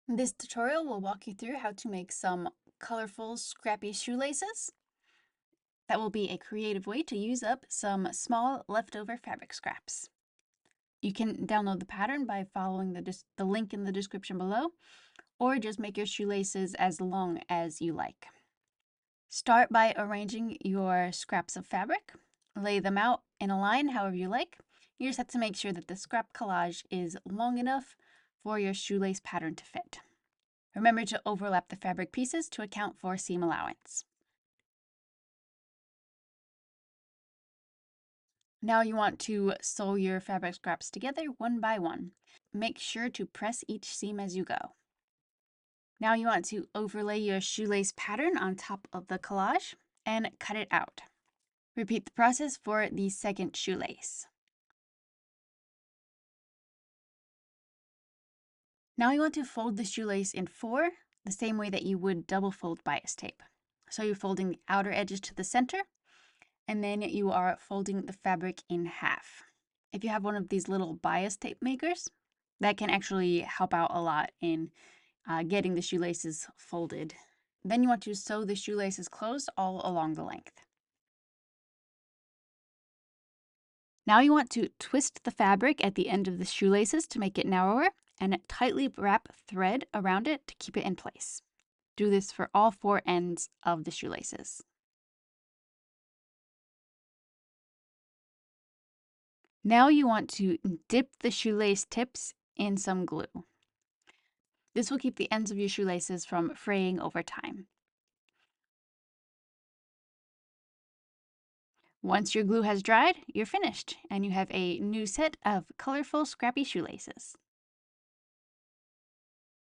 This tutorial will walk you through how to make some colorful, scrappy shoelaces. That will be a creative way to use up some small leftover fabric scraps. You can download the pattern by following the link in the description below, or just make your shoelaces as long as you like. Start by arranging your scraps of fabric. Lay them out in a line however you like. You just have to make sure that the scrap collage is long enough for your shoelace pattern to fit. Remember to overlap the fabric pieces to account for seam allowance. Now you want to sew your fabric scraps together one by one. Make sure to press each seam as you go. Now you want to overlay your shoelace pattern on top of the collage and cut it out. Repeat the process for the second shoelace. Now you want to fold the shoelace in four, the same way that you would double fold bias tape. So you're folding the outer edges to the center, and then you are folding the fabric in half. If you have one of these little bias tape makers, that can actually help out a lot in getting the shoelaces folded. Then you want to sew the shoelaces closed all along the length. Now you want to twist the fabric at the end of the shoelaces to make it narrower and tightly wrap thread around it to keep it in place. Do this for all four ends of the shoelaces. Now you want to dip the shoelace tips in some glue. This will keep the ends of your shoelaces from fraying over time. Once your glue has dried, you're finished, and you have a new set of colorful, scrappy shoelaces.